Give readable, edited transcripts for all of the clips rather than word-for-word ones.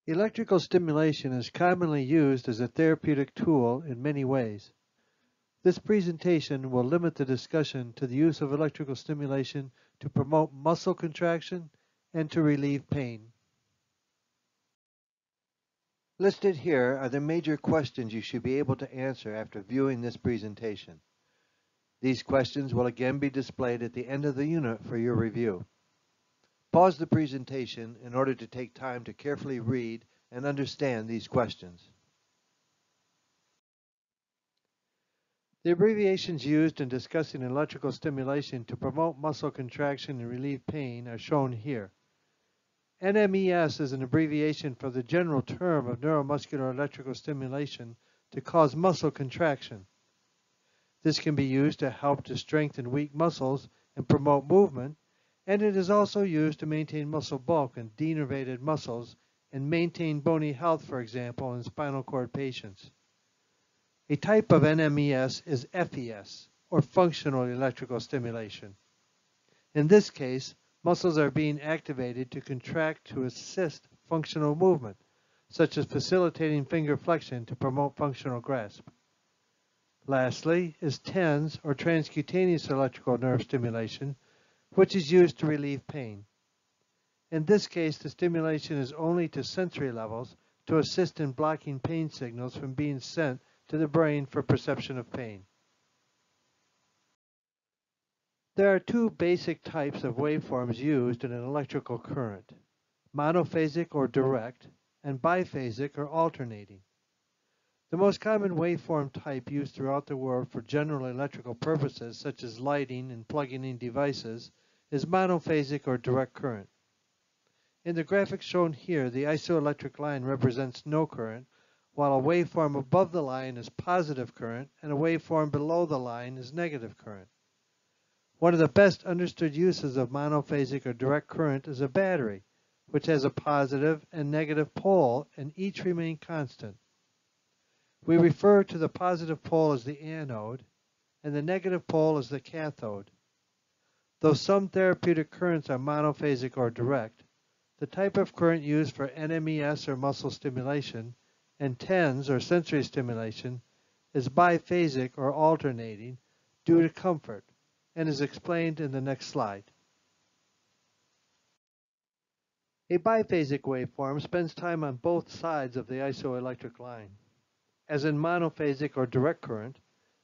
Electrical stimulation is commonly used as a therapeutic tool in many ways. This presentation will limit the discussion to the use of electrical stimulation to promote muscle contraction and to relieve pain. Listed here are the major questions you should be able to answer after viewing this presentation. These questions will again be displayed at the end of the unit for your review. Pause the presentation in order to take time to carefully read and understand these questions. The abbreviations used in discussing electrical stimulation to promote muscle contraction and relieve pain are shown here. NMES is an abbreviation for the general term of neuromuscular electrical stimulation to cause muscle contraction. This can be used to help to strengthen weak muscles and promote movement, and it is also used to maintain muscle bulk in denervated muscles and maintain bony health, for example, in spinal cord patients. A type of NMES is FES, or functional electrical stimulation. In this case, muscles are being activated to contract to assist functional movement, such as facilitating finger flexion to promote functional grasp. Lastly is TENS, or transcutaneous electrical nerve stimulation, which is used to relieve pain. In this case, the stimulation is only to sensory levels to assist in blocking pain signals from being sent to the brain for perception of pain. There are two basic types of waveforms used in an electrical current: monophasic or direct, and biphasic or alternating. The most common waveform type used throughout the world for general electrical purposes, such as lighting and plugging in devices, is monophasic or direct current. In the graphic shown here, the isoelectric line represents no current, while a waveform above the line is positive current and a waveform below the line is negative current. One of the best understood uses of monophasic or direct current is a battery, which has a positive and negative pole and each remain constant. We refer to the positive pole as the anode and the negative pole as the cathode. Though some therapeutic currents are monophasic or direct, the type of current used for NMES or muscle stimulation and TENS or sensory stimulation is biphasic or alternating due to comfort and is explained in the next slide. A biphasic waveform spends time on both sides of the isoelectric line. As in monophasic or direct current,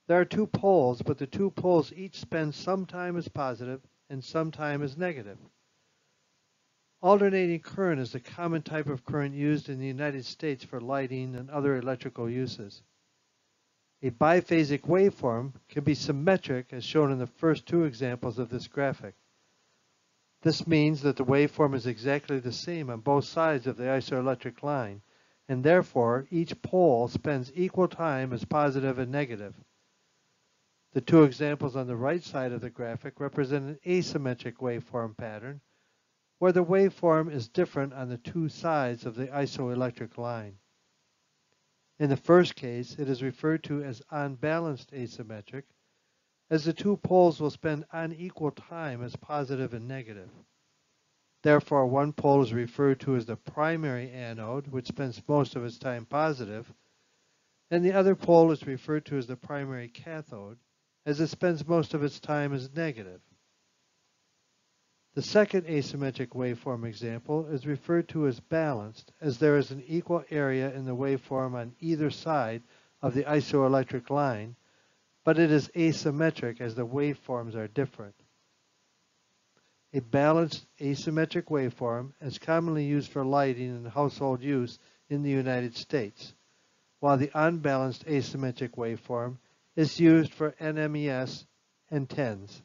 there are two poles, but the two poles each spend some time as positive and some time as negative. Alternating current is the common type of current used in the United States for lighting and other electrical uses. A biphasic waveform can be symmetric, as shown in the first two examples of this graphic. This means that the waveform is exactly the same on both sides of the isoelectric line, and therefore each pole spends equal time as positive and negative. The two examples on the right side of the graphic represent an asymmetric waveform pattern, where the waveform is different on the two sides of the isoelectric line. In the first case, it is referred to as unbalanced asymmetric, as the two poles will spend unequal time as positive and negative. Therefore, one pole is referred to as the primary anode, which spends most of its time positive, and the other pole is referred to as the primary cathode, as it spends most of its time as negative. The second asymmetric waveform example is referred to as balanced, as there is an equal area in the waveform on either side of the isoelectric line, but it is asymmetric as the waveforms are different. A balanced asymmetric waveform is commonly used for lighting and household use in the United States, while the unbalanced asymmetric waveform is used for NMES and TENS.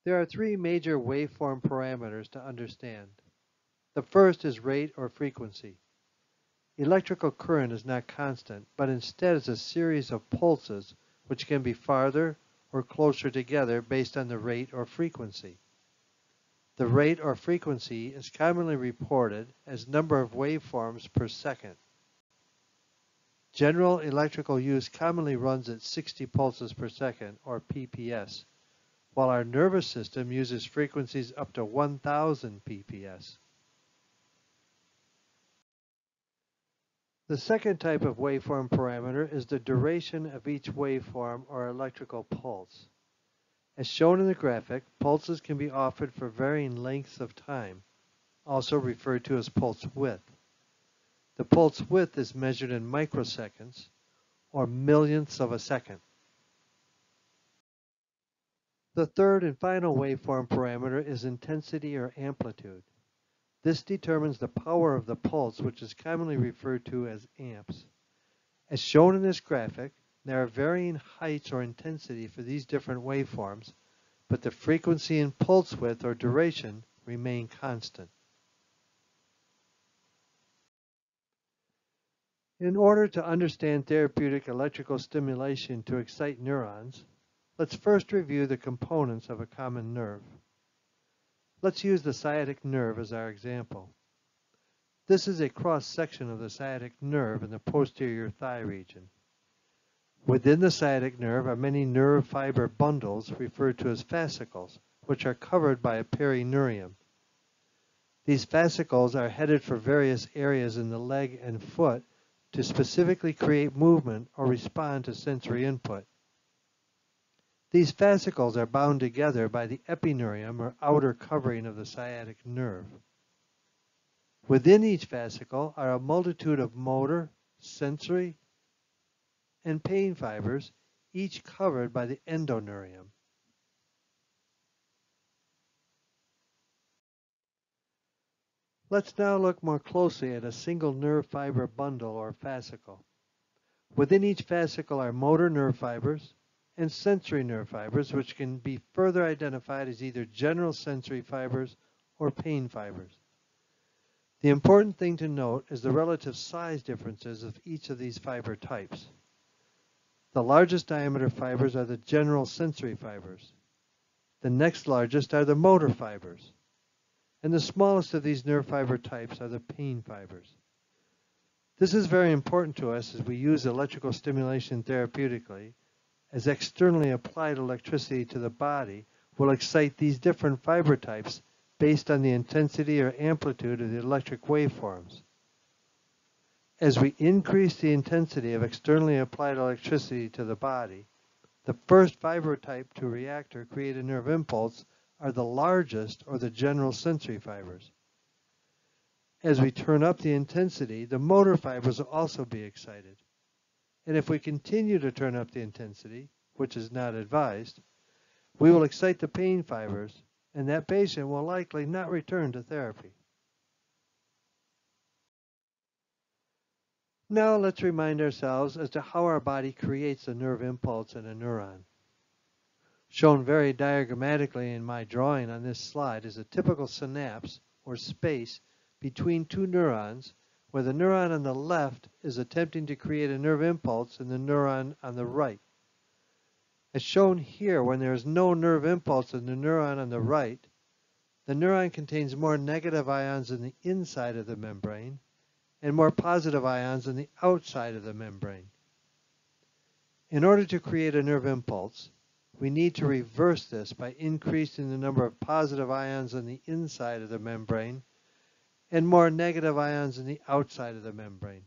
There are three major waveform parameters to understand. The first is rate or frequency. Electrical current is not constant, but instead is a series of pulses which can be farther or closer together based on the rate or frequency. The rate or frequency is commonly reported as number of waveforms per second. General electrical use commonly runs at 60 pulses per second, or PPS, while our nervous system uses frequencies up to 1,000 PPS. The second type of waveform parameter is the duration of each waveform or electrical pulse. As shown in the graphic, pulses can be offered for varying lengths of time, also referred to as pulse width. The pulse width is measured in microseconds, or millionths of a second. The third and final waveform parameter is intensity or amplitude. This determines the power of the pulse, which is commonly referred to as amps. As shown in this graphic, there are varying heights or intensity for these different waveforms, but the frequency and pulse width or duration remain constant. In order to understand therapeutic electrical stimulation to excite neurons, let's first review the components of a common nerve. Let's use the sciatic nerve as our example. This is a cross-section of the sciatic nerve in the posterior thigh region. Within the sciatic nerve are many nerve fiber bundles referred to as fascicles, which are covered by a perineurium. These fascicles are headed for various areas in the leg and foot to specifically create movement or respond to sensory input. These fascicles are bound together by the epineurium or outer covering of the sciatic nerve. Within each fascicle are a multitude of motor, sensory, and pain fibers, each covered by the endoneurium. Let's now look more closely at a single nerve fiber bundle or fascicle. Within each fascicle are motor nerve fibers and sensory nerve fibers, which can be further identified as either general sensory fibers or pain fibers. The important thing to note is the relative size differences of each of these fiber types. The largest diameter fibers are the general sensory fibers. The next largest are the motor fibers. And the smallest of these nerve fiber types are the pain fibers. This is very important to us as we use electrical stimulation therapeutically, as externally applied electricity to the body will excite these different fiber types based on the intensity or amplitude of the electric waveforms. As we increase the intensity of externally applied electricity to the body, the first fiber type to react or create a nerve impulse are the largest or the general sensory fibers. As we turn up the intensity, the motor fibers will also be excited. And if we continue to turn up the intensity, which is not advised, we will excite the pain fibers, and that patient will likely not return to therapy. Now let's remind ourselves as to how our body creates a nerve impulse in a neuron. Shown very diagrammatically in my drawing on this slide is a typical synapse or space between two neurons, where the neuron on the left is attempting to create a nerve impulse in the neuron on the right. As shown here, when there is no nerve impulse in the neuron on the right, the neuron contains more negative ions in the inside of the membrane and more positive ions on the outside of the membrane. In order to create a nerve impulse, we need to reverse this by increasing the number of positive ions on the inside of the membrane and more negative ions on the outside of the membrane.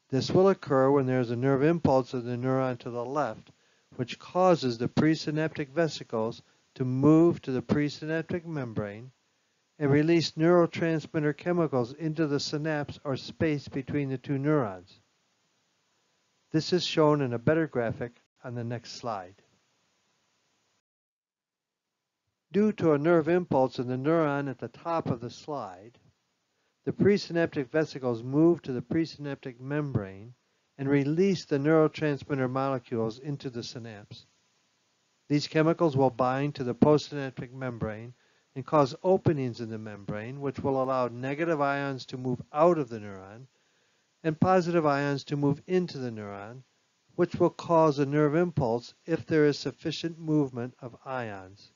This will occur when there is a nerve impulse of the neuron to the left, which causes the presynaptic vesicles to move to the presynaptic membrane and release neurotransmitter chemicals into the synapse or space between the two neurons. This is shown in a better graphic on the next slide. Due to a nerve impulse in the neuron at the top of the slide, the presynaptic vesicles move to the presynaptic membrane and release the neurotransmitter molecules into the synapse. These chemicals will bind to the postsynaptic membrane and cause openings in the membrane, which will allow negative ions to move out of the neuron and positive ions to move into the neuron, which will cause a nerve impulse if there is sufficient movement of ions.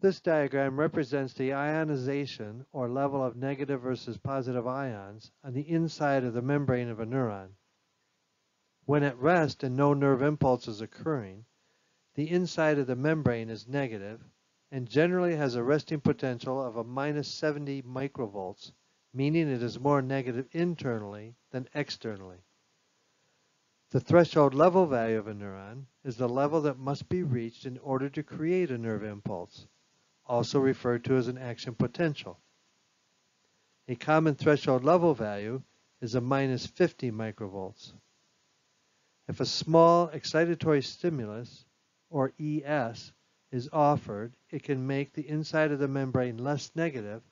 This diagram represents the ionization or level of negative versus positive ions on the inside of the membrane of a neuron. When at rest and no nerve impulse is occurring, the inside of the membrane is negative and generally has a resting potential of a minus 70 microvolts, meaning it is more negative internally than externally. The threshold level value of a neuron is the level that must be reached in order to create a nerve impulse, also referred to as an action potential. A common threshold level value is a minus 50 microvolts. If a small excitatory stimulus, or ES, is offered, it can make the inside of the membrane less negative,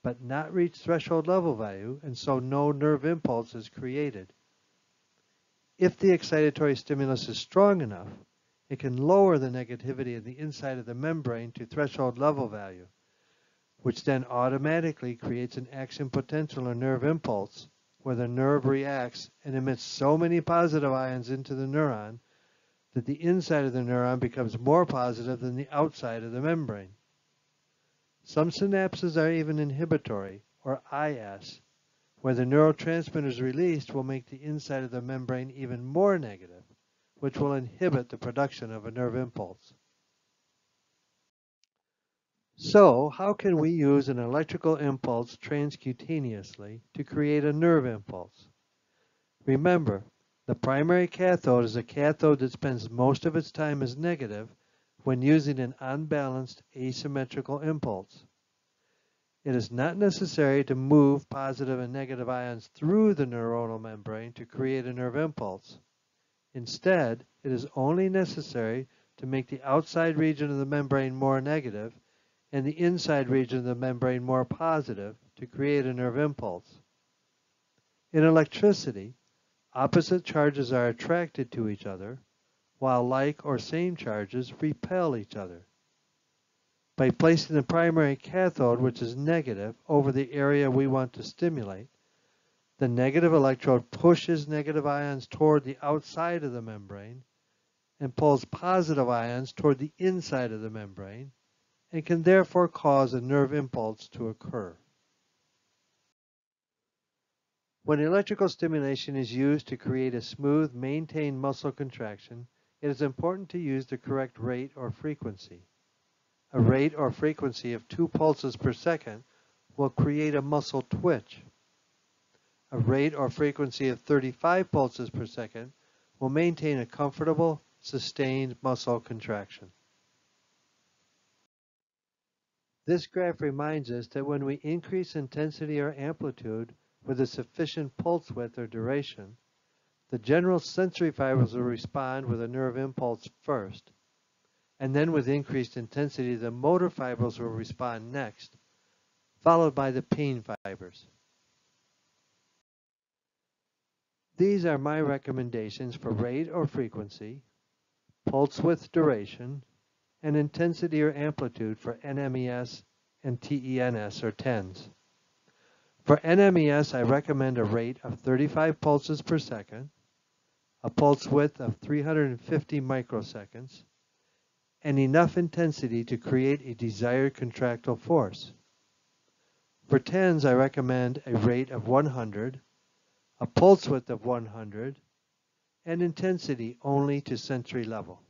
but not reach threshold level value, and so no nerve impulse is created. If the excitatory stimulus is strong enough, it can lower the negativity of the inside of the membrane to threshold level value, which then automatically creates an action potential or nerve impulse, where the nerve reacts and emits so many positive ions into the neuron that the inside of the neuron becomes more positive than the outside of the membrane. Some synapses are even inhibitory, or IS, where the neurotransmitters released will make the inside of the membrane even more negative, which will inhibit the production of a nerve impulse. So, how can we use an electrical impulse transcutaneously to create a nerve impulse? Remember, the primary cathode is a cathode that spends most of its time as negative when using an unbalanced asymmetrical impulse. It is not necessary to move positive and negative ions through the neuronal membrane to create a nerve impulse. Instead, it is only necessary to make the outside region of the membrane more negative and the inside region of the membrane more positive to create a nerve impulse. In electricity, opposite charges are attracted to each other, while like or same charges repel each other. By placing the primary cathode, which is negative, over the area we want to stimulate, the negative electrode pushes negative ions toward the outside of the membrane and pulls positive ions toward the inside of the membrane, and can therefore cause a nerve impulse to occur. When electrical stimulation is used to create a smooth, maintained muscle contraction, it is important to use the correct rate or frequency. A rate or frequency of 2 pulses per second will create a muscle twitch. A rate or frequency of 35 pulses per second will maintain a comfortable, sustained muscle contraction. This graph reminds us that when we increase intensity or amplitude with a sufficient pulse width or duration, the general sensory fibers will respond with a nerve impulse first, and then with increased intensity the motor fibers will respond next, followed by the pain fibers. These are my recommendations for rate or frequency, pulse width duration, and intensity or amplitude for NMES and TENS or TENS. For NMES, I recommend a rate of 35 pulses per second, a pulse width of 350 microseconds, and enough intensity to create a desired contractile force. For TENS, I recommend a rate of 100, a pulse width of 100, and intensity only to sensory level.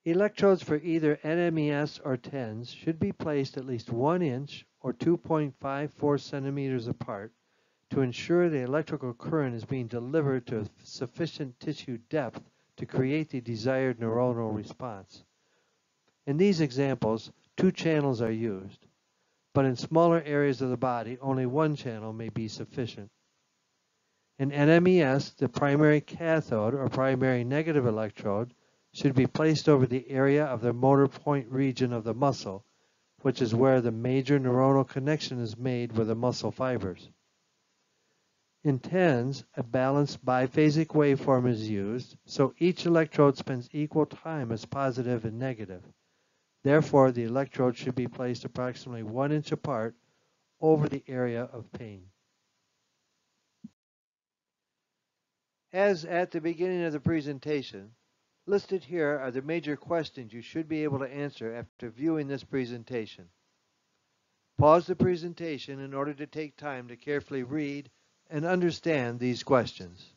Electrodes for either NMES or TENS should be placed at least 1 inch or 2.54 centimeters apart to ensure the electrical current is being delivered to a sufficient tissue depth to create the desired neuronal response. In these examples, 2 channels are used, but in smaller areas of the body, only 1 channel may be sufficient. In NMES, the primary cathode or primary negative electrode should be placed over the area of the motor point region of the muscle, which is where the major neuronal connection is made with the muscle fibers. In TENS, a balanced biphasic waveform is used, so each electrode spends equal time as positive and negative. Therefore, the electrodes should be placed approximately 1 inch apart over the area of pain. As at the beginning of the presentation, listed here are the major questions you should be able to answer after viewing this presentation. Pause the presentation in order to take time to carefully read and understand these questions.